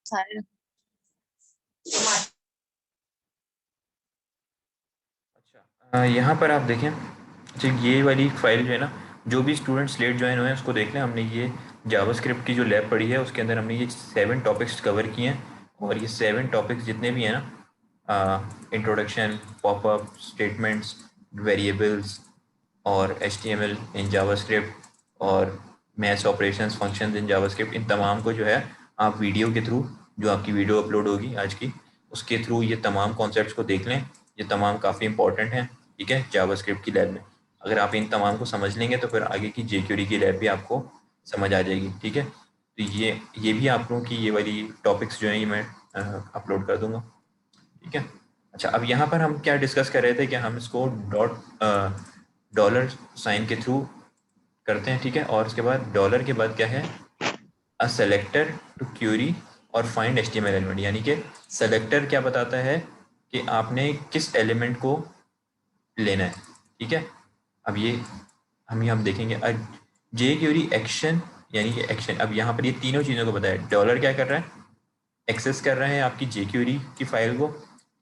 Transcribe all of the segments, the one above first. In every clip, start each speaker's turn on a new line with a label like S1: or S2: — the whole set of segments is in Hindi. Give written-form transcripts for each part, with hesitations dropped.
S1: सारे।
S2: अच्छा, यहाँ पर आप देखें। अच्छा, ये वाली फाइल जो है ना, जो भी स्टूडेंट्स लेट ज्वाइन हुए हैं उसको देख लें। हमने ये जावास्क्रिप्ट की जो लैब पढ़ी है उसके अंदर हमने ये 7 टॉपिक्स कवर किए हैं। और ये 7 टॉपिक्स जितने भी हैं ना, इंट्रोडक्शन, पॉपअप, स्टेटमेंट्स, वेरिएबल्स, और HTML इन जावास्क्रिप्ट, और maths operations, functions in JavaScript, इन तमाम को जो है आप वीडियो के थ्रू, जो आपकी वीडियो अपलोड होगी आज की, उसके थ्रू ये तमाम कॉन्सेप्ट्स को देख लें। ये तमाम काफ़ी इंपॉर्टेंट हैं, ठीक है, जावास्क्रिप्ट की लैब में। अगर आप इन तमाम को समझ लेंगे तो फिर आगे की jQuery की लैब भी आपको समझ आ जाएगी, ठीक है। तो ये भी आप लोगों की ये वाली टॉपिक्स जो हैं ये मैं अपलोड कर दूंगा, ठीक है। अच्छा, अब यहाँ पर हम क्या डिस्कस कर रहे थे कि हम इसको डॉलर साइन के थ्रू करते हैं, ठीक है। और उसके बाद डॉलर के बाद क्या है, अ सेलेक्टर टू क्यूरी और फाइंड HTML एलिमेंट, यानी कि सेलेक्टर क्या बताता है कि आपने किस एलिमेंट को लेना है, ठीक है। अब ये हम यहाँ देखेंगे जे क्यूरी एक्शन, यानी कि एक्शन। अब यहाँ पर ये तीनों चीज़ों को बताया। डॉलर क्या कर रहा है, एक्सेस कर रहे हैं आपकी jQuery की फाइल को,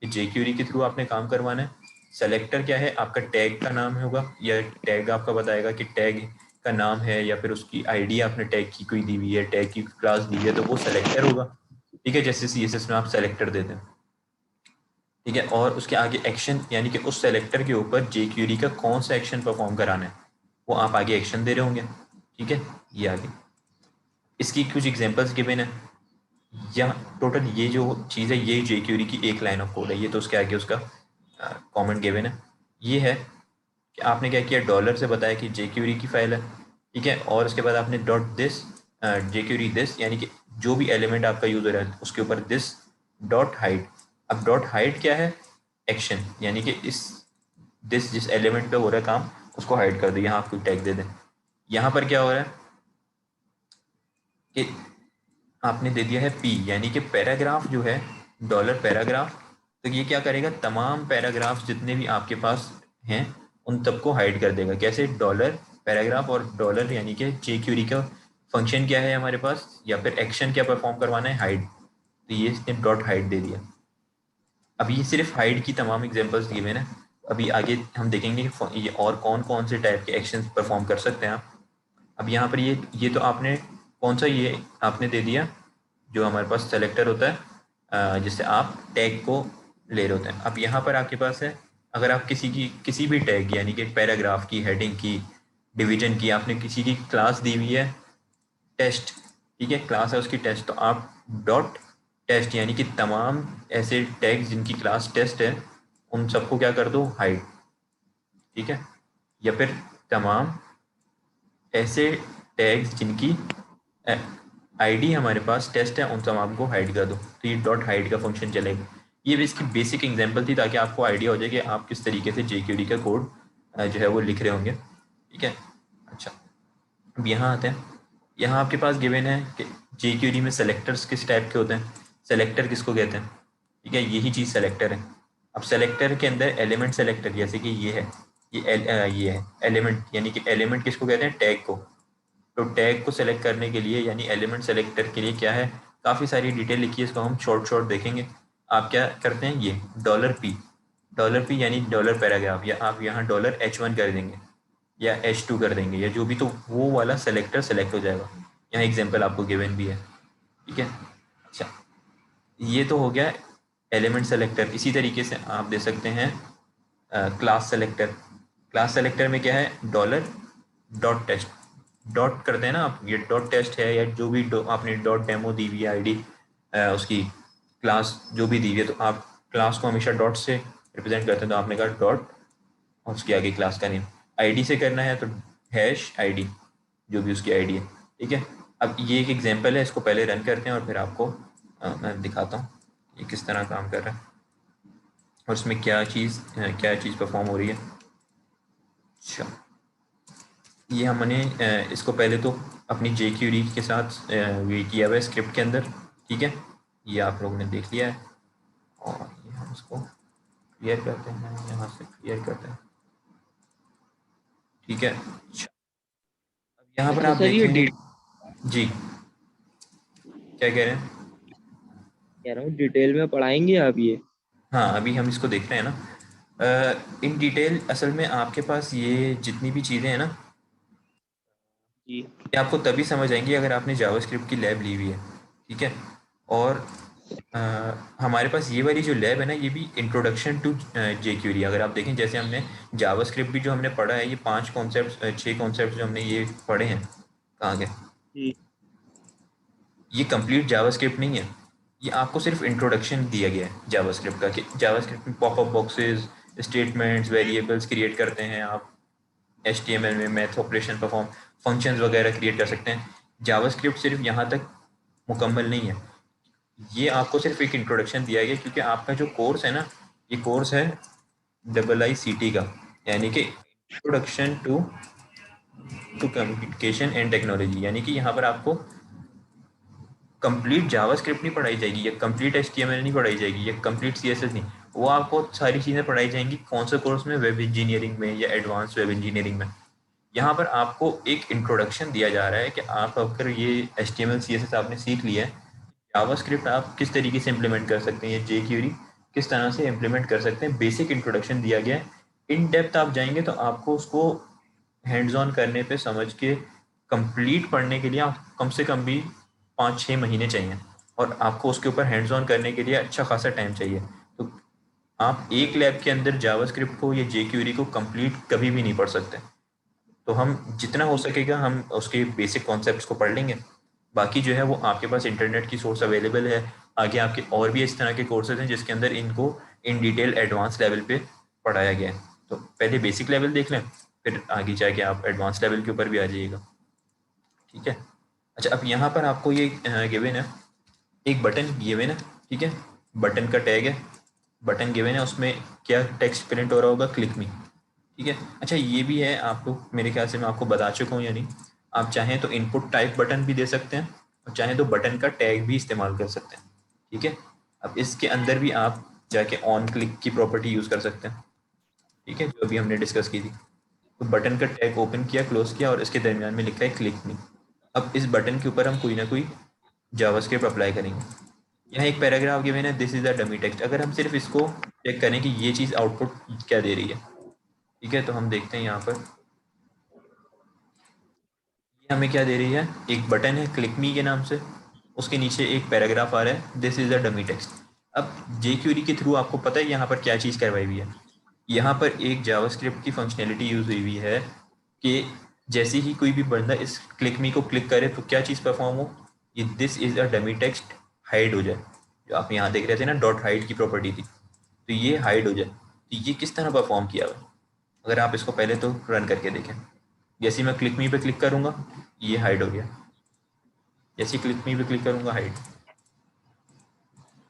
S2: jQuery के थ्रू आपने काम करवाना है। सेलेक्टर क्या है, आपका टैग का नाम होगा, या टैग आपका बताएगा कि टैग का नाम है, या फिर उसकी आईडी आपने टैग की कोई दी हुई है, टैग की क्लास दी हुई है, तो वो सेलेक्टर होगा, ठीक है। जैसे CSS में आप सेलेक्टर देते हैं, ठीक है। और उसके आगे एक्शन, यानी कि उस सेलेक्टर के ऊपर jQuery का कौन सा एक्शन परफॉर्म कराना है, वो आप आगे एक्शन दे रहे होंगे, ठीक है। ये आगे इसकी कुछ एग्जांपल्स गिवन है। या टोटल ये जो चीज़ है ये jQuery की एक लाइन ऑफ कोड है। ये तो उसके आगे उसका कमेंट गिवन है। ये है कि आपने क्या किया, डॉलर से बताया कि jQuery की फाइल है, ठीक है। और उसके बाद आपने डॉट दिस jQuery दिस, यानी कि जो भी एलिमेंट आपका यूज हो रहा है उसके ऊपर दिस डॉट हाइड। अब डॉट हाइड क्या है, एक्शन, यानी कि इस दिस जिस एलिमेंट पे हो रहा है काम उसको हाइड कर दो, यहाँ आप कोई टैग दे दें। यहाँ पर क्या हो रहा है कि आपने दे दिया है P, यानी कि पैराग्राफ जो है, डॉलर पैराग्राफ। तो ये क्या करेगा, तमाम पैराग्राफ जितने भी आपके पास हैं उन सबको हाइड कर देगा। कैसे, डॉलर पैराग्राफ और डॉलर, यानी कि jQuery का फंक्शन क्या है हमारे पास, या फिर एक्शन क्या परफॉर्म करवाना है, हाइड। तो ये इसने डॉट हाइड दे दिया। अब ये सिर्फ हाइड की तमाम एग्जांपल्स दिए हुए हैं। अभी आगे हम देखेंगे कि ये और कौन कौन से टाइप के एक्शन परफॉर्म कर सकते हैं आप। अब यहाँ पर ये तो आपने कौन सा ये आपने दे दिया, जो हमारे पास सेलेक्टर होता है, जिससे आप टैग को ले रहे होते हैं। अब यहाँ पर आपके पास है, अगर आप किसी भी टैग, यानी कि पैराग्राफ की, हेडिंग की, डिवीजन की, आपने किसी की क्लास दी हुई है टेस्ट, ठीक है, क्लास है उसकी टेस्ट, तो आप डॉट टेस्ट, यानी कि तमाम ऐसे टैग जिनकी क्लास टेस्ट है उन सबको क्या कर दो, हाइड, ठीक है। या फिर तमाम ऐसे टैग्स जिनकी आईडी हमारे पास टेस्ट है उन तमाम को हाइड कर दो, तो ये डॉट हाइड का फंक्शन चलेगा। ये भी इसकी बेसिक एग्जांपल थी ताकि आपको आइडिया हो जाए कि आप किस तरीके से jQuery का कोड जो है वो लिख रहे होंगे, ठीक है। अच्छा, अब यहाँ आते हैं। यहाँ आपके पास गिवन है कि jQuery में सेलेक्टर्स किस टाइप के होते हैं, सेलेक्टर किसको कहते हैं, ठीक है। यही चीज़ सेलेक्टर है। अब सेलेक्टर के अंदर एलिमेंट सेलेक्टर, जैसे कि ये है, ये है एलिमेंट, यानी कि एलिमेंट किसको कहते हैं, टैग को। तो टैग को सेलेक्ट करने के लिए, यानी एलिमेंट सेलेक्टर के लिए क्या है, काफ़ी सारी डिटेल लिखी है, इसको हम शॉर्ट शॉर्ट देखेंगे। आप क्या करते हैं, ये डॉलर पी यानी डॉलर पैराग्राफ, या आप यहाँ $H1 कर देंगे, या H2 कर देंगे, या जो भी, तो वो वाला सेलेक्टर सेलेक्ट हो जाएगा। यहाँ एग्जांपल आपको गिवन भी है, ठीक है। अच्छा, ये तो हो गया एलिमेंट सेलेक्टर। इसी तरीके से आप दे सकते हैं क्लास सेलेक्टर। क्लास सेलेक्टर में क्या है, डॉलर डॉट टेस्ट, डॉट करते हैं ना आप, ये डॉट टेस्ट है, या जो भी आपने डॉट डेमो दी हुई है आईडी, उसकी क्लास जो भी दी हुई है, तो आप क्लास को हमेशा डॉट से रिप्रेजेंट करते हैं, तो आपने कहा डॉट और उसके आगे क्लास का नेम। आईडी से करना है तो हैश आईडी, जो भी उसकी आईडी है, ठीक है। अब ये एक एग्जांपल है, इसको पहले रन करते हैं और फिर आपको मैं दिखाता हूँ ये किस तरह काम कर रहा है और इसमें क्या चीज़ परफॉर्म हो रही है। अच्छा, ये हमने इसको पहले तो अपनी jQuery के साथ ये किया हुआ है स्क्रिप्ट के अंदर, ठीक है। ये आप लोगों ने देख लिया है, और ये हम इसको क्लियर करते हैं, यहाँ से क्लियर करते हैं, ठीक है। अच्छा, अब यहाँ पर
S1: अच्छा
S2: आप
S1: सर, ये
S2: देखेंगे। जी, क्या कह रहे हैं।
S1: कह रहा हूँ डिटेल में पढ़ाएंगे आप ये?
S2: हाँ, अभी हम इसको देख रहे हैं ना इन डिटेल। असल में आपके पास ये जितनी भी चीज़ें हैं ना,
S1: जी।
S2: ये आपको तभी समझ आएंगी अगर आपने जावास्क्रिप्ट की लैब ली हुई है, ठीक है। और अ, हमारे पास ये वाली जो लैब है ना, ये भी इंट्रोडक्शन टू जेक्यूरी। अगर आप देखें, जैसे हमने जावास्क्रिप्ट भी जो हमने पढ़ा है, ये 5 कॉन्सेप्ट 6 कॉन्सेप्ट जो हमने ये पढ़े हैं, कहाँ गए,
S1: जी।
S2: ये कंप्लीट जावास्क्रिप्ट नहीं है। ये आपको सिर्फ इंट्रोडक्शन दिया गया है जावास्क्रिप्ट का, कि जावास्क्रिप्ट में popup boxes, statements, variables create करते हैं आप। HTML में मैथ ऑपरेशन परफॉर्म, फंक्शंस वगैरह क्रिएट कर सकते हैं। जावास्क्रिप्ट सिर्फ यहाँ तक मुकम्मल नहीं है। ये आपको सिर्फ एक इंट्रोडक्शन दिया गया, क्योंकि आपका जो कोर्स है ना, ये कोर्स है IICT का, यानी कि introduction to communication and technology. यानी कि यहाँ पर आपको कंप्लीट जावास्क्रिप्ट नहीं पढ़ाई जाएगी, या कंप्लीट HTML नहीं पढ़ाई जाएगी, या कंप्लीट CSS नहीं। वो आपको सारी चीज़ें पढ़ाई जाएंगी कौन से कोर्स में, वेब इंजीनियरिंग में या एडवांस वेब इंजीनियरिंग में। यहाँ पर आपको एक इंट्रोडक्शन दिया जा रहा है कि आप अगर ये HTML CSS आपने सीख लिया है, जावास्क्रिप्ट आप किस तरीके से इम्प्लीमेंट कर सकते हैं, ये जेक्यूरी किस तरह से इम्प्लीमेंट कर सकते हैं। बेसिक इंट्रोडक्शन दिया गया है। इन डेप्थ आप जाएंगे तो आपको उसको हैंड्स ऑन करने पे, समझ के कंप्लीट पढ़ने के लिए आप कम से कम भी 5-6 महीने चाहिए, और आपको उसके ऊपर हैंड्स ऑन करने के लिए अच्छा खासा टाइम चाहिए। तो आप एक लैब के अंदर जावास्क्रिप्ट को या जेक्यूरी को कंप्लीट कभी भी नहीं पढ़ सकते। तो हम जितना हो सकेगा हम उसके बेसिक कॉन्सेप्ट्स को पढ़ लेंगे। बाकी जो है वो आपके पास इंटरनेट की सोर्स अवेलेबल है। आगे आपके और भी इस तरह के कोर्सेज हैं जिसके अंदर इनको इन डिटेल एडवांस लेवल पे पढ़ाया गया है। तो पहले बेसिक लेवल देख लें, फिर आगे जाके आप एडवांस लेवल के ऊपर भी आ जाइएगा, ठीक है। अच्छा, अब यहाँ पर आपको ये गिवन है, एक बटन गिवन है, ठीक है। बटन का टैग है, बटन गिवन है, उसमें क्या टेक्स्ट प्रिंट हो रहा होगा, क्लिक मी, ठीक है। अच्छा, ये भी है आपको, मेरे ख्याल से मैं आपको बता चुका हूँ या नहीं। आप चाहें तो इनपुट टाइप बटन भी दे सकते हैं, और चाहें तो बटन का टैग भी इस्तेमाल कर सकते हैं, ठीक है। अब इसके अंदर भी आप जाके ऑन क्लिक की प्रॉपर्टी यूज़ कर सकते हैं, ठीक है, जो अभी हमने डिस्कस की थी। तो बटन का टैग ओपन किया, क्लोज किया, और इसके दरमियान में लिखा है क्लिक मी। अब इस बटन के ऊपर हम कोई ना कोई जावास्क्रिप्ट अप्लाई करेंगे। यहाँ एक पैराग्राफ गिवन है, this is the dummy text. अगर हम सिर्फ इसको चेक करें कि ये चीज़ आउटपुट क्या दे रही है, ठीक है, तो हम देखते हैं यहाँ पर ये हमें क्या दे रही है। एक बटन है क्लिक मी के नाम से, उसके नीचे एक पैराग्राफ आ रहा है, this is the dummy text. अब जेक्यूरी के थ्रू आपको पता है यहाँ पर क्या चीज़ करवाई हुई है। यहाँ पर एक जावास्क्रिप्ट की फंक्शनैलिटी यूज़ हुई हुई है कि जैसे ही कोई भी बंदा इस क्लिक मी को क्लिक करे तो क्या चीज़ परफॉर्म हो, ये this is a dummy text hide हो जाए। जो आप यहाँ देख रहे थे ना, डॉट हाइड की प्रॉपर्टी थी, तो ये हाइड हो जाए। तो ये किस तरह परफॉर्म किया हुआ है, अगर आप इसको पहले तो रन करके देखें। जैसे ही मैं क्लिक मी पे क्लिक करूंगा, ये हाइड हो गया। जैसे ही क्लिक मी पे क्लिक करूंगा, हाइड,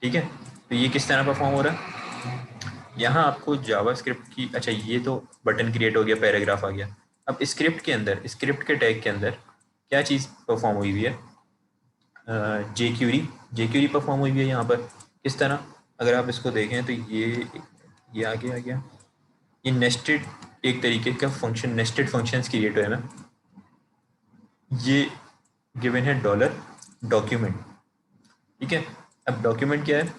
S2: ठीक है। तो ये किस तरह परफॉर्म हो रहा है। यहाँ आपको जावास्क्रिप्ट की, अच्छा ये तो बटन क्रिएट हो गया, पैराग्राफ आ गया। अब स्क्रिप्ट के अंदर, स्क्रिप्ट के टैग के अंदर क्या चीज़ परफॉर्म हुई हुई है, जेक्यूरी परफॉर्म हुई हुई है यहाँ पर। किस तरह, अगर आप इसको देखें तो ये आगे आ गया। ये नेस्टेड एक तरीके का फंक्शन, नेस्टेड फंक्शंस क्रिएट हुए हैं ना। ये गिवन है डॉलर डॉक्यूमेंट, ठीक है। अब डॉक्यूमेंट क्या है,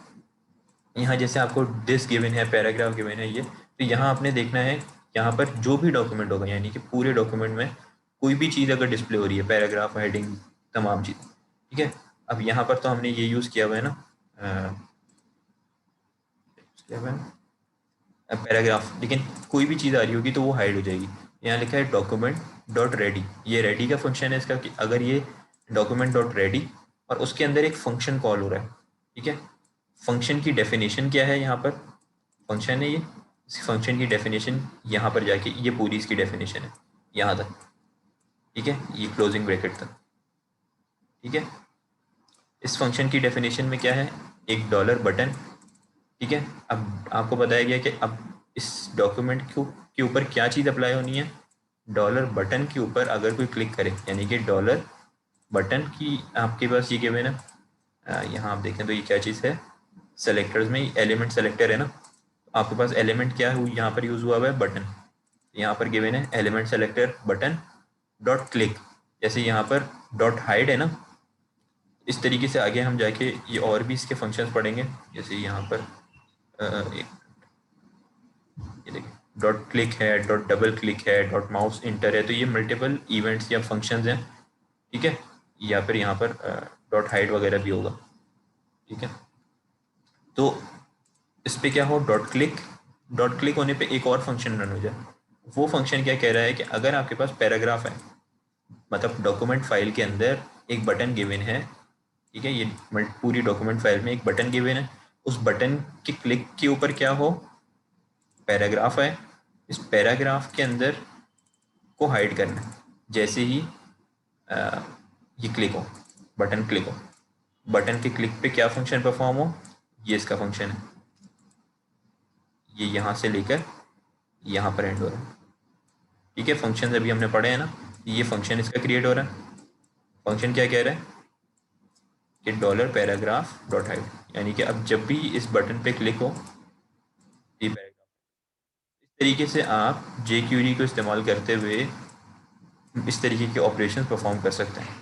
S2: यहाँ जैसे आपको दिस गिवन है, पैराग्राफ गिवन है, ये तो यहाँ आपने देखना है, यहाँ पर जो भी डॉक्यूमेंट होगा, यानी कि पूरे डॉक्यूमेंट में कोई भी चीज़ अगर डिस्प्ले हो रही है, पैराग्राफ, हेडिंग, तमाम चीज़, ठीक है। अब यहाँ पर तो हमने ये यूज़ किया हुआ है ना, पैराग्राफ, लेकिन कोई भी चीज़ आ रही होगी तो वो हाइड हो जाएगी। यहाँ लिखा है डॉक्यूमेंट डॉट रेडी, ये रेडी का फंक्शन है इसका, कि अगर ये डॉक्यूमेंट डॉट रेडी और उसके अंदर एक फंक्शन कॉल हो रहा है, ठीक है। फंक्शन की डेफिनेशन क्या है, यहाँ पर फंक्शन है ये, इस फंक्शन की डेफिनेशन यहाँ पर जाके, ये पूरी इसकी डेफिनेशन है यहाँ तक, ठीक है, ये क्लोजिंग ब्रैकेट तक, ठीक है। इस फंक्शन की डेफिनेशन में क्या है, एक डॉलर बटन, ठीक है। अब आपको बताया गया कि अब इस डॉक्यूमेंट को के ऊपर क्या चीज़ अप्लाई होनी है, डॉलर बटन के ऊपर अगर कोई क्लिक करे, यानी कि डॉलर बटन की आपके पास ये गिवन है। यहाँ आप देखें तो ये क्या चीज़ है, सेलेक्टर्स में एलिमेंट सेलेक्टर है ना, आपके पास एलिमेंट क्या है यहाँ पर यूज़ हुआ हुआ है, बटन। यहाँ पर गिवन है element selector button dot click. जैसे यहाँ पर डॉट हाइड है ना, इस तरीके से आगे हम जाके ये और भी इसके फंक्शंस पढ़ेंगे, जैसे यहाँ पर एक ये देखिए डॉट क्लिक है, डॉट डबल क्लिक है, डॉट माउस इंटर है, तो ये मल्टीपल इवेंट्स या फंक्शंस हैं, ठीक है। या फिर यहाँ पर डॉट हाइड वगैरह भी होगा, ठीक है। तो इस पे क्या हो, डॉट क्लिक होने पे एक और फंक्शन रन हो जाए। वो फंक्शन क्या कह रहा है कि अगर आपके पास पैराग्राफ है, मतलब डॉक्यूमेंट फाइल के अंदर एक बटन गिवन है, ठीक है, ये पूरी डॉक्यूमेंट फाइल में एक बटन गिवन है, उस बटन के क्लिक के ऊपर क्या हो, पैराग्राफ है, इस पैराग्राफ के अंदर को हाइड करना है जैसे ही ये क्लिक हो, बटन क्लिक हो, बटन के क्लिक पे क्या फंक्शन परफॉर्म हो, ये इसका फंक्शन है, ये यहाँ से लेकर यहाँ पर एंड हो रहा है, ठीक है। फंक्शन अभी हमने पढ़े हैं ना, ये फंक्शन इसका क्रिएट हो रहा है। फंक्शन क्या कह रहा है कि डॉलर पैराग्राफ डॉट हाइड, यानी कि अब जब भी इस बटन पे क्लिक हो ये पैराग्राफ। इस तरीके से आप जे क्यूरी को इस्तेमाल करते हुए इस तरीके के ऑपरेशन परफॉर्म कर सकते हैं,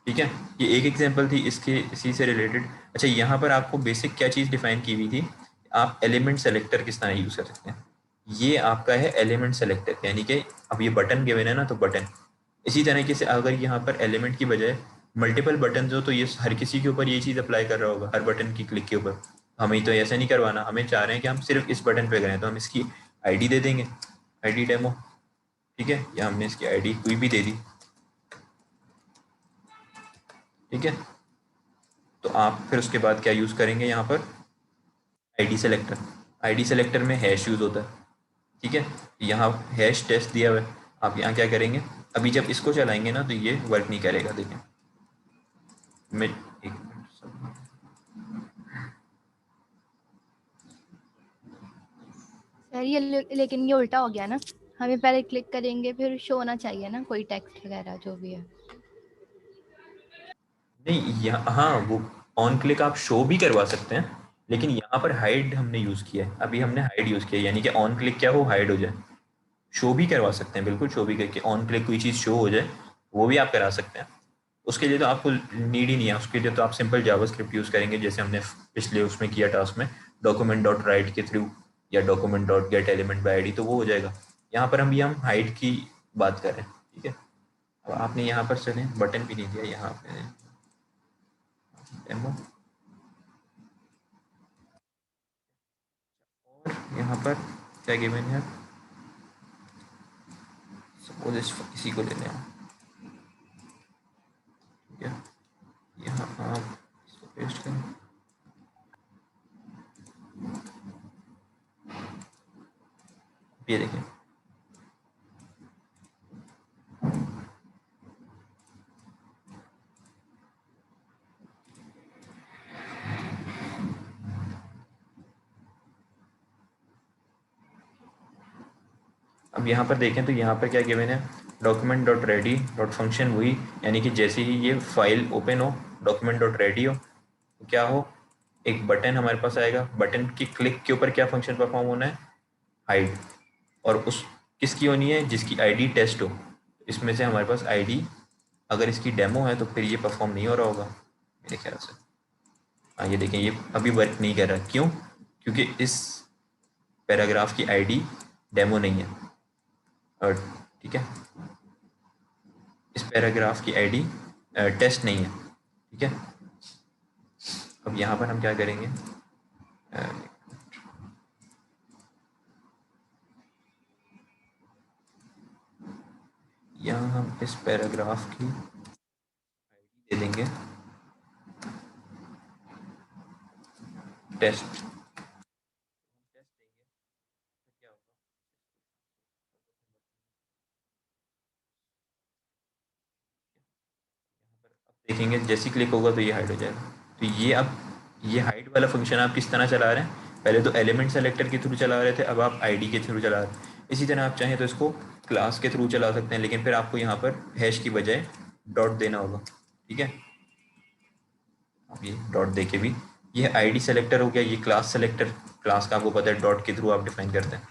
S2: ठीक है। ये एक एग्जांपल थी इसके इसी से रिलेटेड। अच्छा, यहाँ पर आपको बेसिक क्या चीज़ डिफाइन की हुई थी, आप एलिमेंट सेलेक्टर किस तरह यूज़ कर सकते हैं। ये आपका है एलिमेंट सेलेक्टर, यानी कि अब ये बटन गिवन है ना, तो बटन इसी तरीके से अगर यहाँ पर एलिमेंट की बजाय मल्टीपल बटन हो तो ये हर किसी के ऊपर ये चीज़ अप्लाई कर रहा होगा, हर बटन की क्लिक के ऊपर। हमें तो ऐसा नहीं करवाना, हमें चाह रहे हैं कि हम सिर्फ इस बटन पे करें, तो हम इसकी आईडी दे देंगे, आईडी डेमो, ठीक है, या हमने इसकी आईडी कोई भी दे दी, ठीक है। तो आप फिर उसके बाद क्या यूज़ करेंगे, यहाँ पर आईडी सेलेक्टर। आईडी सेलेक्टर में हैश यूज़ होता है, ठीक है। यहाँ हैश टेस्ट दिया हुआ है, आप यहाँ क्या करेंगे, अभी जब इसको चलाएंगे ना तो ये वर्क नहीं करेगा, देखें मैं एक मिनट।
S3: सर ये लेकिन ये उल्टा हो गया ना, हमें पहले क्लिक करेंगे फिर शो होना चाहिए ना कोई टेक्स्ट वगैरह जो भी है।
S2: नहीं, यहाँ हाँ, वो ऑन क्लिक आप शो भी करवा सकते हैं, लेकिन यहाँ पर हाइड हमने यूज़ किया है, अभी हमने हाइड यूज़ किया है, यानी कि ऑन क्लिक क्या हो, हाइड हो जाए। शो भी करवा सकते हैं, बिल्कुल शो भी करके ऑन क्लिक कोई चीज़ शो हो जाए, वो भी आप करा सकते हैं। उसके लिए तो आपको नीड ही नहीं है, उसके लिए तो आप सिंपल जावास्क्रिप्ट यूज़ करेंगे, जैसे हमने पिछले उसमें किया टास्क में, डॉक्यूमेंट डॉट राइट के थ्रू या document dot gate element by ID, तो वो हो जाएगा। यहाँ पर हम हाइड की बात कर रहे हैं, ठीक है। अब आपने यहाँ पर चलें, बटन भी नहीं दिया यहाँ पे डेमो, और यहाँ पर क्या गिवन है, सपोज इसी को ले लें, ठीक है। यहाँ आप इसको पेस्ट करें, ये देखें, अब यहाँ पर देखें तो यहाँ पर क्या गिवन है, document dot ready dot function हुई, यानी कि जैसे ही ये फाइल ओपन हो, डॉक्यूमेंट डॉट रेडी हो, तो क्या हो, एक बटन हमारे पास आएगा, बटन की क्लिक के ऊपर क्या फंक्शन परफॉर्म होना है, हाइड, और उस किसकी होनी है, जिसकी आईडी टेस्ट हो। इसमें से हमारे पास आईडी अगर इसकी डेमो है तो फिर ये परफॉर्म नहीं हो रहा होगा मेरे ख्याल से। हाँ, ये देखें, ये अभी वर्क नहीं कर रहा, क्यों, क्योंकि इस पैराग्राफ की आईडी डेमो नहीं है, और ठीक है, इस पैराग्राफ की आईडी टेस्ट नहीं है, ठीक है। अब यहाँ पर हम क्या करेंगे, यहाँ हम इस पैराग्राफ की आईडी दे देंगे टेस्ट, देखेंगे जैसे क्लिक होगा तो ये हाइड हो जाएगा। तो ये अब ये हाइड वाला फंक्शन आप किस तरह चला रहे हैं, पहले तो एलिमेंट सेलेक्टर के थ्रू चला रहे थे, अब आप आईडी के थ्रू चला रहे हैं। इसी तरह आप चाहें तो इसको क्लास के थ्रू चला सकते हैं, लेकिन फिर आपको यहाँ पर हैश की बजाय डॉट देना होगा, ठीक है। अब ये डॉट दे के भी, ये आईडी सेलेक्टर हो गया, ये क्लास सेलेक्टर, क्लास का आपको पता है डॉट के थ्रू आप डिफाइन करते हैं,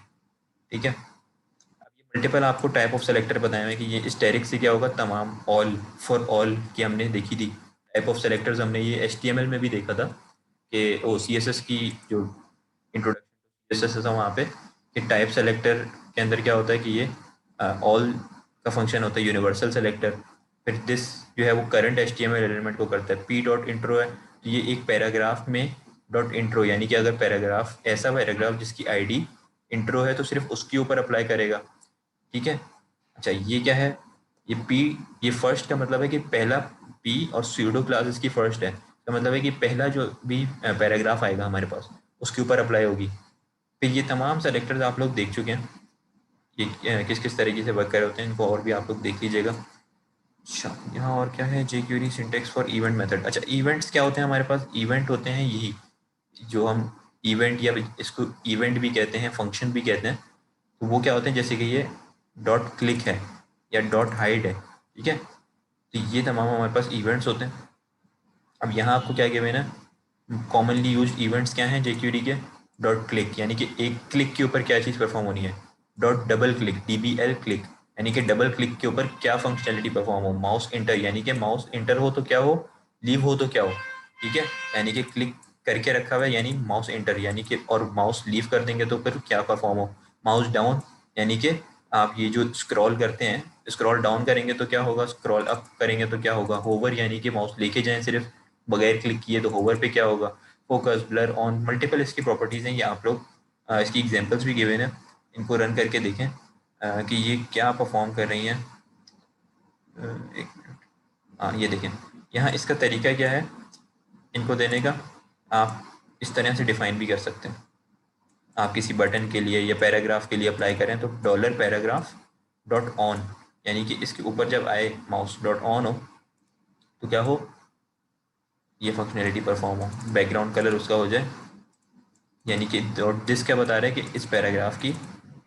S2: ठीक है। अब ये मल्टीपल आपको टाइप ऑफ सेलेक्टर बताए हुए हैं कि ये स्टेरिक से क्या होगा, तमाम, ऑल, फॉर ऑल की हमने देखी थी टाइप ऑफ सेलेक्टर्स हमने ये HTML में भी देखा था कि CSS की जो इंट्रोडक्शन CSS है वहाँ पे कि टाइप सेलेक्टर के अंदर क्या होता है कि ये ऑल का फंक्शन होता है, यूनिवर्सल सेलेक्टर। फिर दिस जो है वो करंट HTML एलिमेंट को करता है। p.intro है तो ये एक पैराग्राफ में डॉट इंट्रो, यानी कि अगर पैराग्राफ ऐसा पैराग्राफ जिसकी ID इंट्रो है तो सिर्फ उसके ऊपर अप्लाई करेगा, ठीक है। अच्छा ये क्या है, ये p, ये फर्स्ट का मतलब है कि पहला p और स्यूडो क्लास इसकी फर्स्ट है, तो मतलब है कि पहला जो भी पैराग्राफ आएगा हमारे पास उसके ऊपर अप्लाई होगी। फिर ये तमाम सेलेक्टर्स आप लोग देख चुके हैं ये किस किस तरीके से वर्क कर रहे होते हैं, इनको और भी आप लोग देख लीजिएगा। अच्छा यहाँ और क्या है, jQuery syntax for event method. अच्छा इवेंट्स क्या होते हैं हमारे पास, इवेंट होते हैं यही जो हम इवेंट या इसको इवेंट भी कहते हैं, फंक्शन भी कहते हैं। तो वो क्या होते हैं, जैसे कि ये डॉट क्लिक है या डॉट हाइड है, ठीक है। तो ये तमाम हमारे पास इवेंट्स होते हैं। अब यहाँ आपको क्या कहना है, कॉमनली यूज इवेंट्स क्या हैं jQuery के, डॉट क्लिक यानी कि एक क्लिक के ऊपर क्या चीज़ परफॉर्म होनी है, dot double click DBL click यानी कि डबल क्लिक के ऊपर क्या फंक्शनलिटी परफॉर्म हो, माउस इंटर यानी कि माउस इंटर हो तो क्या हो, लीव हो तो क्या हो, ठीक है। यानी कि क्लिक करके रखा हुआ है यानी माउस इंटर यानी कि, और माउस लीव कर देंगे तो फिर क्या परफॉर्म हो, माउस डाउन यानी कि आप ये जो स्क्रॉल करते हैं, स्क्रॉल डाउन करेंगे तो क्या होगा, स्क्रॉल अप करेंगे तो क्या होगा, होवर यानी कि माउस लेके जाएं सिर्फ बगैर क्लिक किए तो होवर पे क्या होगा, फोकस, ब्लर ऑन, मल्टीपल इसकी प्रॉपर्टीज़ हैं। ये आप लोग इसकी एग्जांपल्स भी गिवन है, इनको रन करके देखें कि ये क्या परफॉर्म कर रही हैं। एक मिनट, हाँ ये देखें यहाँ इसका तरीका क्या है इनको देने का, आप इस तरह से डिफाइन भी कर सकते हैं। आप किसी बटन के लिए या पैराग्राफ के लिए अप्लाई करें तो डॉलर पैराग्राफ डॉट ऑन यानी कि इसके ऊपर जब आए माउस डॉट ऑन हो तो क्या हो, ये फंक्शनैलिटी परफॉर्म हो, बैकग्राउंड कलर उसका हो जाए, यानी कि डॉट दिस क्या बता रहा है कि इस पैराग्राफ की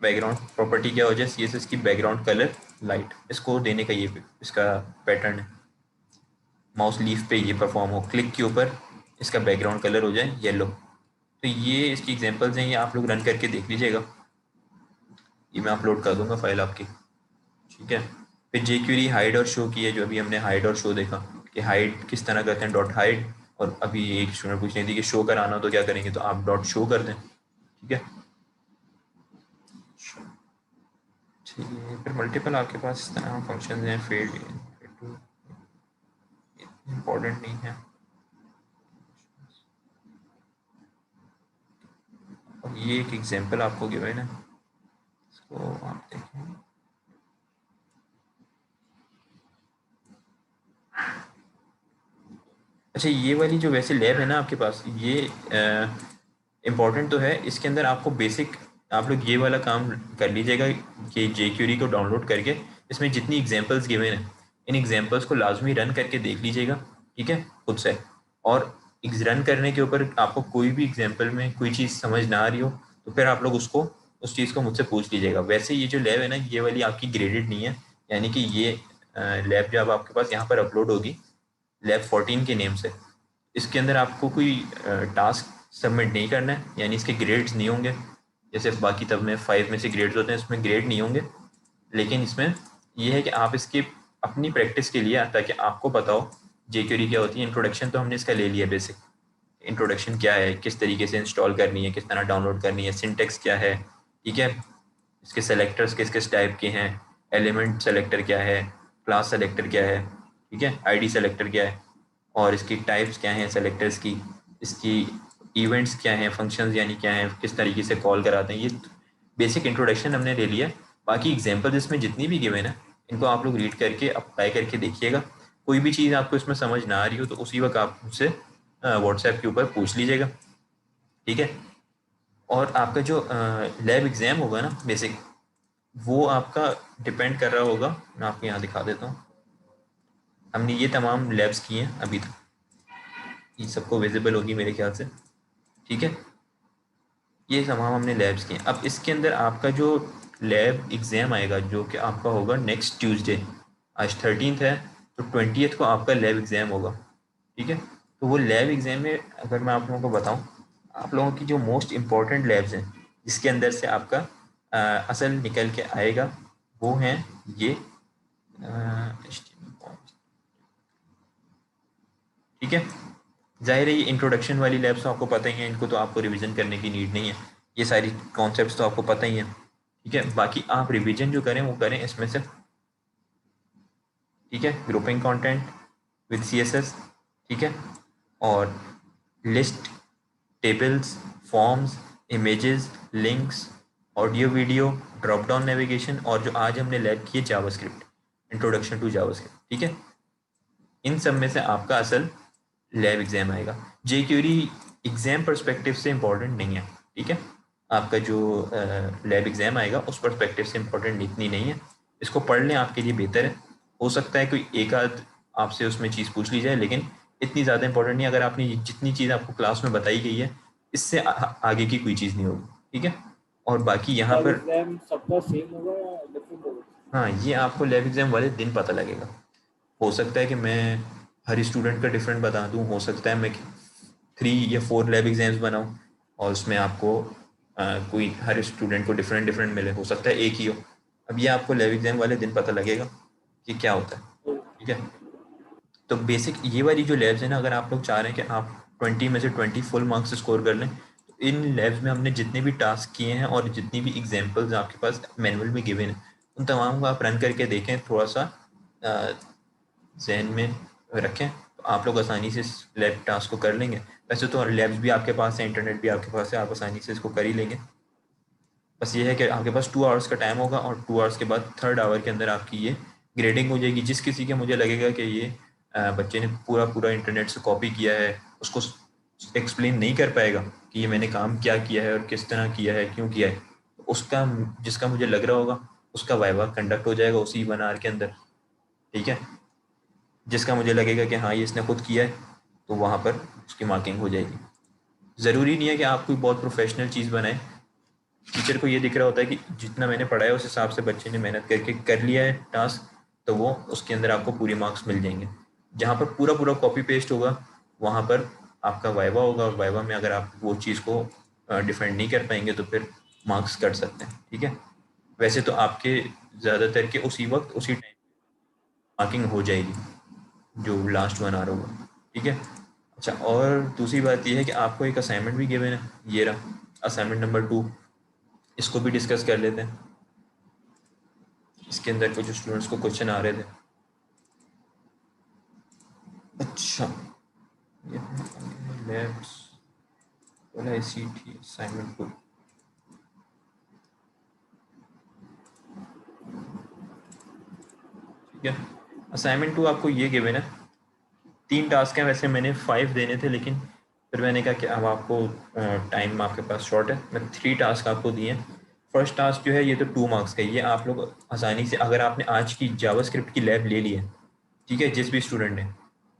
S2: बैकग्राउंड प्रॉपर्टी क्या हो जाए, CSS की बैकग्राउंड कलर लाइट, इसको देने का ये इसका पैटर्न है। माउस लीफ पे ये परफॉर्म हो, क्लिक के ऊपर इसका बैकग्राउंड कलर हो जाए येलो। तो ये इसकी एग्जांपल्स हैं, ये आप लोग रन करके देख लीजिएगा, ये मैं अपलोड कर दूंगा फाइल आपकी, ठीक है। फिर jQuery हाइड और शो की है, जो अभी हमने हाइड और शो देखा कि हाइड किस तरह करते हैं, डॉट हाइड। और अभी एक स्टूडेंट पूछ रही थी कि शो कराना हो तो क्या करेंगे, तो आप डॉट शो कर दें, ठीक है। ठीक है, फिर मल्टीपल आपके पास इस तरह फंक्शन हैं, फील्ड इम्पोर्टेंट नहीं है। और ये एक एग्जांपल आपको गिवन है, इसको आप देखें। अच्छा ये वाली जो वैसे लैब है ना आपके पास, ये इम्पॉर्टेंट तो है, इसके अंदर आपको बेसिक आप लोग ये वाला काम कर लीजिएगा कि jQuery को डाउनलोड करके इसमें जितनी एग्जांपल्स गिवन हैं इन एग्जांपल्स को लाजमी रन करके देख लीजिएगा, ठीक है, खुद से। और रन करने के ऊपर आपको कोई भी एग्जांपल में कोई चीज़ समझ ना आ रही हो तो फिर आप लोग उसको उस चीज़ को मुझसे पूछ लीजिएगा। वैसे ये जो लैब है ना ये वाली आपकी ग्रेडेड नहीं है, यानी कि ये लैब जब आपके पास यहाँ पर अपलोड होगी लैब 14 के नेम से, इसके अंदर आपको कोई टास्क सबमिट नहीं करना है, यानी इसके ग्रेड्स नहीं होंगे जैसे बाकी तब में 5 में से ग्रेड्स होते हैं, इसमें ग्रेड नहीं होंगे। लेकिन इसमें यह है कि आप इसकी अपनी प्रैक्टिस के लिए, ताकि आपको पता हो jQuery क्या होती है। इंट्रोडक्शन तो हमने इसका ले लिया, बेसिक इंट्रोडक्शन क्या है, किस तरीके से इंस्टॉल करनी है, किस तरह डाउनलोड करनी है, सिंटेक्स क्या है, ठीक है, इसके सेलेक्टर्स किस किस टाइप के हैं, एलिमेंट सेलेक्टर क्या है, क्लास सेलेक्टर क्या है, ठीक है, आईडी सेलेक्टर क्या है, और इसकी टाइप्स क्या हैं सेलेक्टर्स की, इसकी इवेंट्स क्या हैं, फंक्शंस यानी क्या हैं, किस तरीके से कॉल कराते हैं, ये बेसिक इंट्रोडक्शन हमने ले लिया। बाकी एग्जांपल्स इसमें जितनी भी गिवन है इनको आप लोग रीड करके अप्लाई करके देखिएगा। कोई भी चीज़ आपको इसमें समझ ना आ रही हो तो उसी वक्त आप मुझसे व्हाट्सएप के ऊपर पूछ लीजिएगा, ठीक है। और आपका जो लैब एग्ज़ाम होगा ना बेसिक, वो आपका डिपेंड कर रहा होगा, मैं आपको यहाँ दिखा देता हूँ। हमने ये तमाम लैब्स की हैं अभी तक, ये सबको विजिबल होगी मेरे ख्याल से, ठीक है। ये तमाम हमने लैब्स किए। अब इसके अंदर आपका जो लैब एग्ज़ाम आएगा जो कि आपका होगा नेक्स्ट ट्यूसडे, आज 13th है तो 20th को आपका लैब एग्ज़ाम होगा, ठीक है। तो वो लैब एग्ज़ाम में अगर मैं आप लोगों को बताऊं, आप लोगों की जो मोस्ट इम्पॉर्टेंट लैब्स हैं जिसके अंदर से आपका असल निकल के आएगा वो हैं ये ठीक है। जाहिर है ये इंट्रोडक्शन वाली लैब्स तो आपको पता ही है, इनको तो आपको रिवीजन करने की नीड नहीं है, ये सारी कॉन्सेप्ट्स तो आपको पता ही है। ठीक है, बाकी आप रिवीजन जो करें वो करें इसमें से। ठीक है, ग्रुपिंग कंटेंट विद सीएसएस, ठीक है, और list, tables, forms, images, links, audio video, drop down navigation, और जो आज हमने लैब की है जावास्क्रिप्ट, इंट्रोडक्शन टू जावास्क्रिप्ट। ठीक है, इन सब में से आपका असल लैब एग्जाम आएगा। जे क्यूरी एग्जाम परस्पेक्टिव से इम्पोर्टेंट नहीं है। ठीक है, आपका जो लैब एग्जाम आएगा उस परस्पेक्टिव से इम्पोर्टेंट इतनी नहीं है, इसको पढ़ लें आपके लिए बेहतर है। हो सकता है कोई एक आध आपसे उसमें चीज़ पूछ ली जाए, लेकिन इतनी ज़्यादा इंपॉर्टेंट नहीं। अगर आपने जितनी चीज़ आपको क्लास में बताई गई है इससे आगे की कोई चीज़ नहीं होगी। ठीक है, और बाकी यहाँ पर
S1: एग्जाम सबका सेम होगा या डिफरेंट होगा?
S2: हाँ, ये आपको लैब एग्जाम वाले दिन पता लगेगा। हो सकता है कि मैं हर स्टूडेंट का डिफरेंट बता दूं, हो सकता है मैं 3 या 4 लैब एग्जाम्स बनाऊं और उसमें आपको कोई हर स्टूडेंट को डिफरेंट डिफरेंट मिले, हो सकता है एक ही हो। अब ये आपको लैब एग्जाम वाले दिन पता लगेगा कि क्या होता है। ठीक है, तो बेसिक ये वाली जो लैब्स है ना, अगर आप लोग चाह रहे हैं कि आप 20 में से 20 फुल मार्क्स स्कोर कर लें, तो इन लैब्स में हमने जितने भी टास्क किए हैं और जितनी भी एग्जाम्पल्स आपके पास मैनुअल में गिवन है उन तमाम को आप रन करके देखें, थोड़ा सा जहन में रखें, तो आप लोग आसानी से लैब टास्क को कर लेंगे। वैसे तो लैब्स भी आपके पास है, इंटरनेट भी आपके पास है, आप आसानी से इसको कर ही लेंगे। बस ये है कि आपके पास 2 आवर्स का टाइम होगा और 2 आवर्स के बाद 3rd आवर के अंदर आपकी ये ग्रेडिंग हो जाएगी। जिस किसी के मुझे लगेगा कि ये बच्चे ने पूरा पूरा इंटरनेट से कॉपी किया है, उसको एक्सप्लेन नहीं कर पाएगा कि ये मैंने काम क्या किया है और किस तरह किया है, क्यों किया है, उसका जिसका मुझे लग रहा होगा उसका वाइवा कंडक्ट हो जाएगा उसी 1 आवर के अंदर। ठीक है, जिसका मुझे लगेगा कि हाँ ये इसने खुद किया है तो वहाँ पर उसकी मार्किंग हो जाएगी। ज़रूरी नहीं है कि आप कोई बहुत प्रोफेशनल चीज़ बनाएं। टीचर को ये दिख रहा होता है कि जितना मैंने पढ़ाया उस हिसाब से बच्चे ने मेहनत करके कर लिया है टास्क, तो वो उसके अंदर आपको पूरे मार्क्स मिल जाएंगे। जहाँ पर पूरा पूरा कॉपी पेस्ट होगा वहाँ पर आपका वाइवा होगा, और वाइवा में अगर आप वो चीज़ को डिफेंड नहीं कर पाएंगे तो फिर मार्क्स कट सकते हैं। ठीक है, वैसे तो आपके ज़्यादातर के उसी वक्त उसी टाइम मार्किंग हो जाएगी जो लास्ट 1 आवर होगा। ठीक है, अच्छा, और दूसरी बात ये है कि आपको एक असाइनमेंट भी गिवन है, ये रहा असाइनमेंट नंबर 2, इसको भी डिस्कस कर लेते हैं। इसके अंदर कुछ स्टूडेंट्स को क्वेश्चन आ रहे थे। अच्छा, ये लैब्स ICT असाइनमेंट 2। ठीक है, असाइनमेंट 2 आपको ये गिवन है, 3 टास्क हैं, वैसे मैंने 5 देने थे लेकिन फिर मैंने कहा कि अब आपको टाइम आपके पास शॉर्ट है, मैं 3 टास्क आपको दिए हैं। फर्स्ट टास्क जो है ये तो 2 मार्क्स का, ये आप लोग आसानी से, अगर आपने आज की जावास्क्रिप्ट की लैब ले ली है, ठीक है, जिस भी स्टूडेंट ने,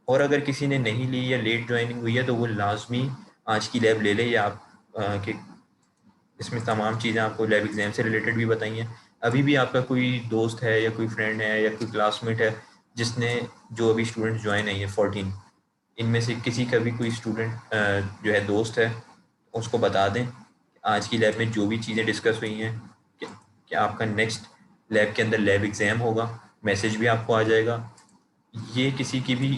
S2: और अगर किसी ने नहीं ली या लेट ज्वाइनिंग हुई है तो वो लाजमी आज की लैब ले ले, या आप कि इसमें तमाम चीज़ें आपको लैब एग्जाम से रिलेटेड भी बताई हैं। अभी भी आपका कोई दोस्त है या कोई फ्रेंड है या कोई क्लासमेट है जिसने, जो अभी स्टूडेंट ज्वाइन है ये 14, इनमें से किसी का भी कोई स्टूडेंट जो है दोस्त है, उसको बता दें आज की लैब में जो भी चीज़ें डिस्कस हुई हैं कि आपका नेक्स्ट लैब के अंदर लैब एग्ज़ाम होगा, मैसेज भी आपको आ जाएगा। ये किसी की भी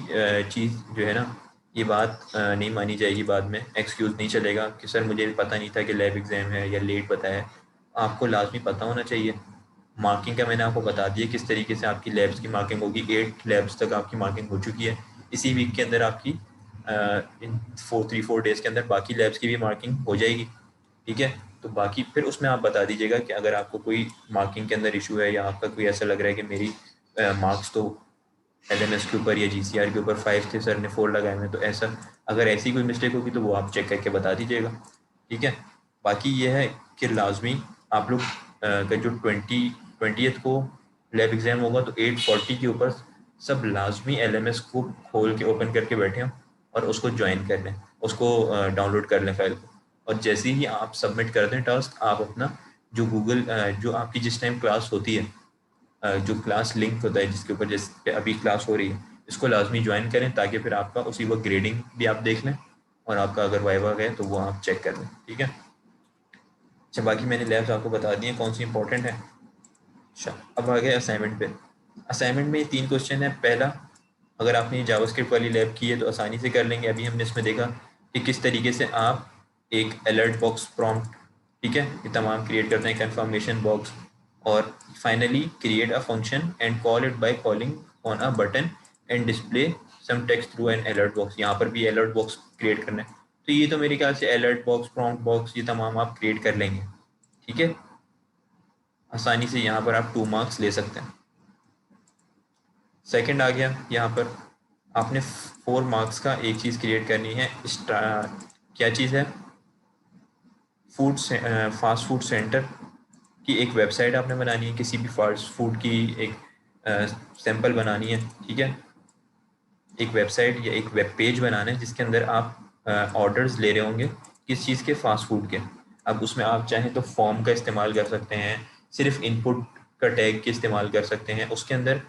S2: चीज़ जो है ना, ये बात नहीं मानी जाएगी, बाद में एक्सक्यूज़ नहीं चलेगा कि सर मुझे पता नहीं था कि लैब एग्ज़ाम है या लेट बताया। आपको लाजमी पता होना चाहिए। मार्किंग का मैंने आपको बता दिया किस तरीके से आपकी लैब्स की मार्किंग होगी। 8 लैब्स तक आपकी मार्किंग हो चुकी है, इसी वीक के अंदर आपकी इन 3-4 डेज़ के अंदर बाकी लैब्स की भी मार्किंग हो जाएगी। ठीक है, तो बाकी फिर उसमें आप बता दीजिएगा कि अगर आपको कोई मार्किंग के अंदर इशू है या आपका कोई ऐसा लग रहा है कि मेरी मार्क्स तो LMS के ऊपर या GCR के ऊपर 5 थे, सर ने 4 लगाए हुए, तो ऐसा अगर ऐसी कोई मिस्टेक होगी तो वो आप चेक करके बता दीजिएगा। ठीक है, बाकी ये है कि लाजमी आप लोग का जो 20th को लैब एग्ज़ाम होगा तो 8:40 के ऊपर सब लाजमी LMS को खोल के ओपन करके बैठे हों और उसको ज्वाइन कर लें, उसको डाउनलोड कर लें फाइल को, और जैसे ही आप सबमिट कर दें टास्क, आप अपना जो गूगल जो आपकी जिस टाइम क्लास होती है, जो क्लास लिंक होता है जिसके ऊपर जिस पे अभी क्लास हो रही है, इसको लाजमी ज्वाइन करें ताकि फिर आपका उसी वक्त ग्रेडिंग भी आप देख लें और आपका अगर वाइवा गए तो वो आप चेक कर लें। ठीक है, अच्छा, बाकी मैंने लैब्स आपको बता दी हैं कौन सी इंपॉर्टेंट है। अच्छा, अब आ गए असाइनमेंट पे। असाइनमेंट में ये 3 क्वेश्चन है। पहला, अगर आपने जावास्क्रिप्ट वाली लैब की है तो आसानी से कर लेंगे। अभी हमने इसमें देखा कि किस तरीके से आप एक अलर्ट बॉक्स प्रॉम्प्ट, ठीक है, ये तमाम क्रिएट करते हैं, कंफर्मेशन बॉक्स, और finally create a function and call it by calling on a button and display some text through an alert box. यहाँ पर भी अलर्ट बॉक्स क्रिएट करना है। तो ये तो मेरे ख्याल से अलर्ट बॉक्स, प्रॉम्प्ट बॉक्स, ये तमाम आप क्रिएट कर लेंगे, ठीक है। आसानी से यहाँ पर आप 2 मार्क्स ले सकते हैं। सेकंड आ गया, यहाँ पर आपने 4 मार्क्स का एक चीज़ क्रिएट करनी है। क्या चीज़ है? फास्ट फूड सेंटर की एक वेबसाइट आपने बनानी है, किसी भी फास्ट फूड की एक सैंपल बनानी है, ठीक है। एक वेबसाइट या एक वेब पेज बनाना है जिसके अंदर आप ऑर्डर्स ले रहे होंगे किस चीज़ के, फास्ट फूड के। अब उसमें आप चाहें तो फॉर्म का इस्तेमाल कर सकते हैं, सिर्फ इनपुट का टैग के इस्तेमाल कर सकते हैं। उसके अंदर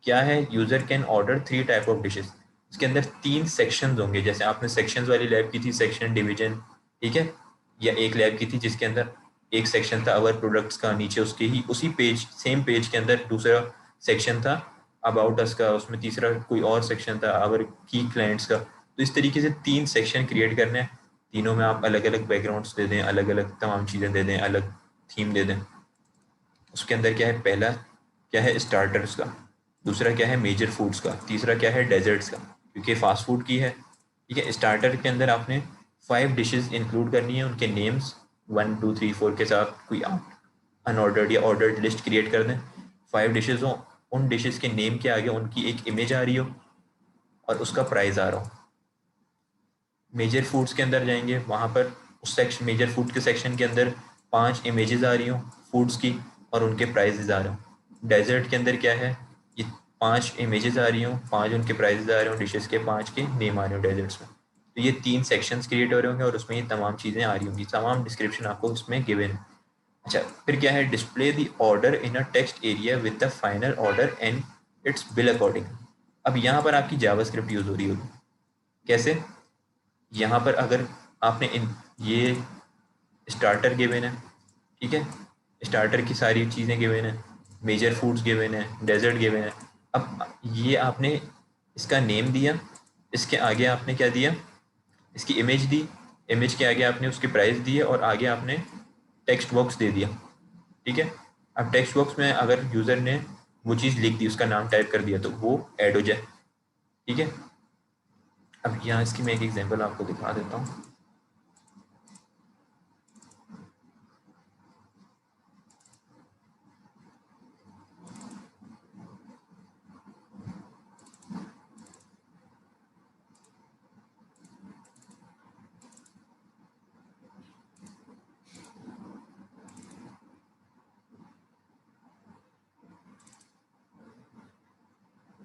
S2: क्या है, user can order 3 type of dishes. उसके अंदर 3 सेक्शंस होंगे, जैसे आपने सेक्शंस वाली लैब की थी, सेक्शन, डिवीजन, ठीक है। या एक लैब की थी जिसके अंदर एक सेक्शन था अवर प्रोडक्ट्स का, नीचे उसके ही उसी पेज, सेम पेज के अंदर दूसरा सेक्शन था अबाउट अस का, उसमें तीसरा कोई और सेक्शन था आवर की क्लाइंट्स का। तो इस तरीके से 3 सेक्शन क्रिएट करने हैं, तीनों में आप अलग अलग बैकग्राउंड्स दे दें, अलग अलग तमाम चीज़ें दे दें, अलग थीम दे दें। उसके अंदर क्या है, पहला क्या है स्टार्टर्स का, दूसरा क्या है मेजर फूड्स का, तीसरा क्या है डेजर्ट्स का, क्योंकि फास्ट फूड की है, ठीक है। स्टार्टर के अंदर आपने 5 डिशेस इंक्लूड करनी है, उनके नेम्स 1 2 3 4 के साथ कोई आप अनऑर्डर्ड या ऑर्डर्ड लिस्ट क्रिएट कर दें। 5 डिशेज हो, उन डिशेस के नेम के आगे उनकी एक इमेज आ रही हो और उसका प्राइस आ रहा हो। मेजर फूड्स के अंदर जाएंगे, वहाँ पर उस सेक्शन, मेजर फूड के सेक्शन के अंदर 5 इमेजेस आ रही हो फूड्स की और उनके प्राइजेज आ रहे हो। डेजर्ट के अंदर क्या है, ये 5 इमेजेस आ रही हो, 5 उनके प्राइजेज आ रहे हो, डिशेस के 5 के नेम आ रहे हो डेजर्ट्स में। तो ये 3 सेक्शंस क्रिएट हो रहे होंगे और उसमें ये तमाम चीज़ें आ रही होंगी, तमाम डिस्क्रिप्शन आपको इसमें गिवन है। अच्छा, फिर क्या है, display the order in a text area with the final order and it's bill according. अब यहाँ पर आपकी जावास्क्रिप्ट यूज़ हो रही होगी। कैसे? यहाँ पर अगर आपने ये स्टार्टर गिवन है, ठीक है, स्टार्टर की सारी चीज़ें गिवन है, मेजर फूड्स गिवन है, डेजर्ट गिवन है। अब ये आपने इसका नेम दिया, इसके आगे आपने क्या दिया, इसकी इमेज दी, इमेज के आगे आपने उसके प्राइस दिए और आगे आपने टेक्स्ट बॉक्स दे दिया, ठीक है। अब टेक्स्ट बॉक्स में अगर यूज़र ने वो चीज़ लिख दी, उसका नाम टाइप कर दिया, तो वो ऐड हो जाए, ठीक है। अब यहाँ इसकी मैं एक एग्जांपल आपको दिखा देता हूँ।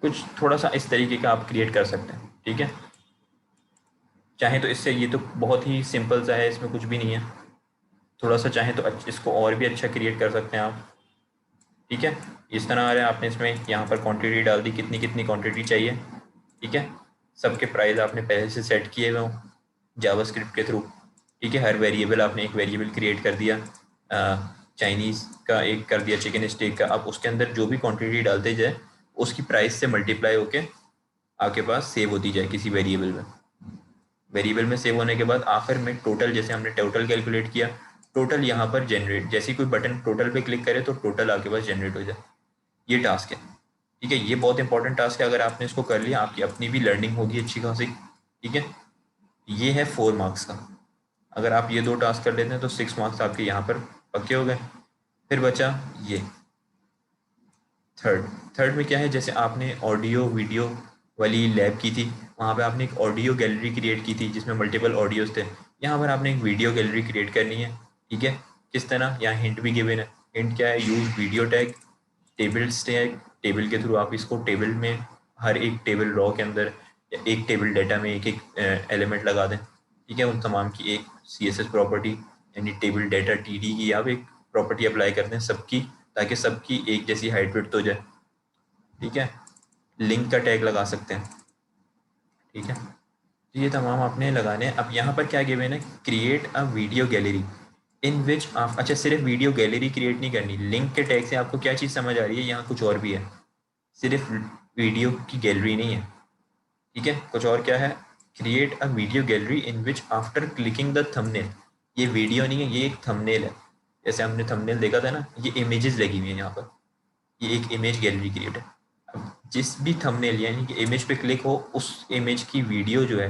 S2: कुछ थोड़ा सा इस तरीके का आप क्रिएट कर सकते हैं, ठीक है। चाहे तो इससे, ये तो बहुत ही सिंपल सा है, इसमें कुछ भी नहीं है। थोड़ा सा चाहे तो इसको और भी अच्छा क्रिएट कर सकते हैं आप, ठीक है। इस तरह आ रहा है, आपने इसमें यहाँ पर क्वांटिटी डाल दी, कितनी कितनी क्वांटिटी चाहिए, ठीक है। सबके प्राइस आपने पहले से सेट किए हुए हों जावास्क्रिप्ट के थ्रू, ठीक है। हर वेरिएबल आपने एक वेरिएबल क्रिएट कर दिया, चाइनीज़ का एक कर दिया, चिकन स्टेक का। अब उसके अंदर जो भी क्वांटिटी डालते जाए उसकी प्राइस से मल्टीप्लाई होके आपके पास सेव होती जाए किसी वेरिएबल में। वेरिएबल में सेव होने के बाद आखिर में टोटल, जैसे हमने टोटल कैलकुलेट किया, टोटल यहाँ पर जनरेट, जैसे ही कोई बटन टोटल पे क्लिक करे तो टोटल आपके पास जनरेट हो जाए। ये टास्क है, ठीक है। ये बहुत इंपॉर्टेंट टास्क है, अगर आपने इसको कर लिया आपकी अपनी भी लर्निंग होगी अच्छी खासी, ठीक है। ये है 4 मार्क्स का। अगर आप ये 2 टास्क कर लेते हैं तो 6 मार्क्स आपके यहाँ पर पक्के हो गए। फिर बचा ये थर्ड में क्या है, जैसे आपने ऑडियो वीडियो वाली लैब की थी, वहाँ पे आपने एक ऑडियो गैलरी क्रिएट की थी जिसमें मल्टीपल ऑडियोज थे। यहाँ पर आपने एक वीडियो गैलरी क्रिएट करनी है, ठीक है। किस तरह, यहाँ हिंट भी गिवन है। हिंट क्या है, use video tag, tables tag, table के थ्रू आप इसको टेबल में, हर एक टेबल रॉ के अंदर या एक टेबल डाटा में एक एक एलिमेंट लगा दें, ठीक है। उन तमाम की एक CSS प्रॉपर्टी यानी टेबल डाटा TD की आप एक प्रॉपर्टी अप्लाई कर दें सबकी, ताकि सबकी एक जैसी हाइट विड्थ हो जाए, ठीक है। लिंक का टैग लगा सकते हैं, ठीक है। तो ये तमाम आपने लगाने हैं। अब यहाँ पर क्या गिवन है, क्रिएट अ वीडियो गैलरी इन विच आप, अच्छा सिर्फ वीडियो गैलरी क्रिएट नहीं करनी, लिंक के टैग से आपको क्या चीज़ समझ आ रही है, यहाँ कुछ और भी है, सिर्फ वीडियो की गैलरी नहीं है। ठीक है। कुछ और क्या है, create a video gallery in which after clicking the thumbnail, ये वीडियो नहीं है, ये एक थंबनेल है। जैसे हमने थंबनेल देखा था ना, ये इमेजेस लगी हुई है यहाँ पर, ये एक इमेज गैलरी क्रिएट है। अब जिस भी थंबनेल यानी कि इमेज पे क्लिक हो, उस इमेज की वीडियो जो है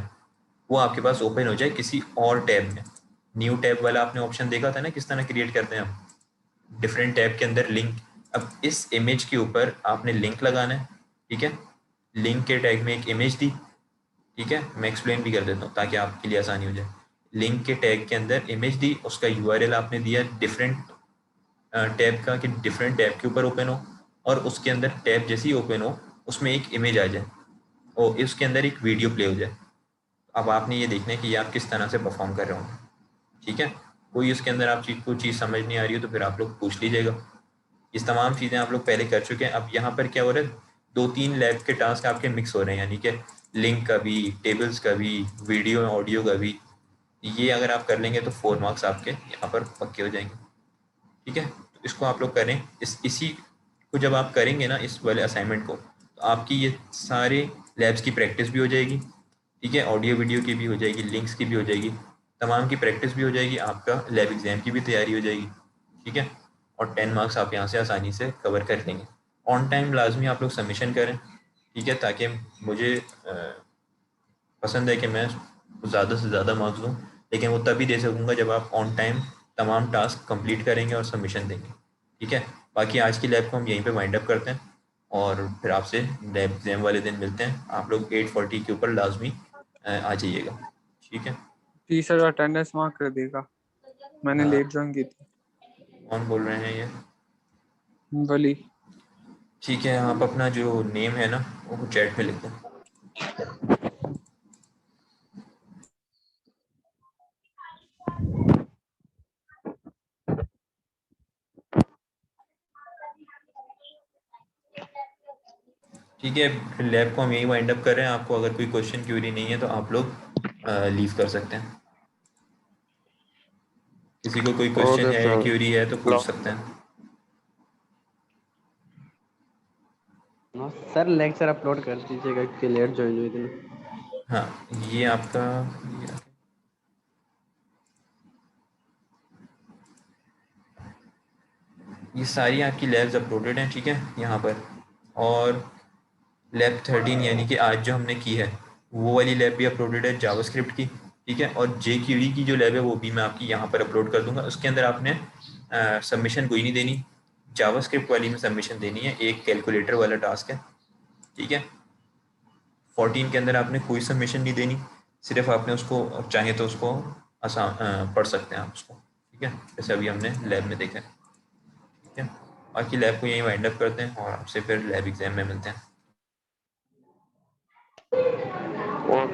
S2: वो आपके पास ओपन हो जाए किसी और टैब में। न्यू टैब वाला आपने ऑप्शन देखा था ना, किस तरह क्रिएट करते हैं हम, डिफरेंट टैब के अंदर लिंक। अब इस इमेज के ऊपर आपने लिंक लगाना है, ठीक है। लिंक के टैग में एक इमेज दी, ठीक है। मैं एक्सप्लेन भी कर देता हूँ ताकि आपके लिए आसानी हो जाए। लिंक के टैग के अंदर इमेज दी, उसका यूआरएल आपने दिया डिफरेंट टैब का, कि डिफरेंट टैब के ऊपर ओपन हो, और उसके अंदर टैब जैसे ही ओपन हो उसमें एक इमेज आ जाए और इसके अंदर एक वीडियो प्ले हो जाए। अब आपने ये देखना है कि ये आप किस तरह से परफॉर्म कर रहे हो, ठीक है। कोई उसके अंदर आप चीज़ को चीज़ समझ नहीं आ रही हो तो फिर आप लोग पूछ लीजिएगा। इस तमाम चीज़ें आप लोग पहले कर चुके हैं। अब यहाँ पर क्या हो रहा है, 2-3 लैब के टास्क आपके मिक्स हो रहे हैं, यानी कि लिंक का भी, टेबल्स का भी, वीडियो ऑडियो का भी। ये अगर आप कर लेंगे तो 4 मार्क्स आपके यहाँ पर पक्के हो जाएंगे, ठीक है। तो इसको आप लोग करें। इसी को जब आप करेंगे ना, इस वाले असाइनमेंट को, तो आपकी ये सारे लैब्स की प्रैक्टिस भी हो जाएगी, ठीक है। ऑडियो वीडियो की भी हो जाएगी, लिंक्स की भी हो जाएगी, तमाम की प्रैक्टिस भी हो जाएगी, आपका लैब एग्ज़ाम की भी तैयारी हो जाएगी, ठीक है। और 10 मार्क्स आप यहाँ से आसानी से कवर कर लेंगे। ऑन टाइम लाजमी आप लोग सबमिशन करें, ठीक है, ताकि मुझे पसंद है कि मैं ज़्यादा से ज़्यादा मार्क्स दूँ, लेकिन वो तभी दे सकूँगा जब आप ऑन टाइम तमाम टास्क कंप्लीट करेंगे और सबमिशन देंगे, ठीक है। बाकी आज की लैब को हम यहीं पे वाइंड अप करते हैं और फिर आपसे लैब एग्ज़ाम वाले दिन मिलते हैं। आप लोग 8:40 के ऊपर लाजमी आ जाइएगा, ठीक है।
S4: जी सर, अटेंडेंस मार्क कर देगा, मैंने
S2: हाँ।
S4: लेट ज्वाइन की थी।
S2: कौन बोल रहे हैं ये?
S4: वली।
S2: ठीक है, आप अपना जो नेम है ना वो चैट में लिख दें। ठीक है, फिर लैब को हम यही वाइंड अप कर रहे हैं। आपको अगर कोई क्वेश्चन क्यूरी नहीं है तो आप लोग लीव कर सकते हैं। किसी को कोई क्वेश्चन
S5: ओके
S2: है या
S5: सर।
S2: क्यूरी है तो पूछ सकते हैं।
S5: सर लेक्चर अपलोड कर दीजिएगा कि लेट ज्वाइन हुई थी।
S2: हाँ, ये आपका ये सारी आपकी लैब्स अपलोडेड हैं, ठीक है, यहाँ पर। और लैब 13 यानी कि आज जो हमने की है वो वाली लैब भी अपलोडेड है जावास्क्रिप्ट की, ठीक है। और जेक्यूडी की जो लैब है वो भी मैं आपकी यहाँ पर अपलोड कर दूंगा। उसके अंदर आपने सबमिशन कोई नहीं देनी, जावास्क्रिप्ट वाली में सबमिशन देनी है। एक कैलकुलेटर वाला टास्क है, ठीक है। 14 के अंदर आपने कोई सबमिशन नहीं देनी, सिर्फ आपने उसको चाहे तो उसको आसान पढ़ सकते हैं आप उसको, ठीक है, जैसे अभी हमने लैब में देखा है, ठीक है। बाकी लैब को यहीं वाइंड अप करते हैं और आपसे फिर लैब एग्जाम में मिलते हैं।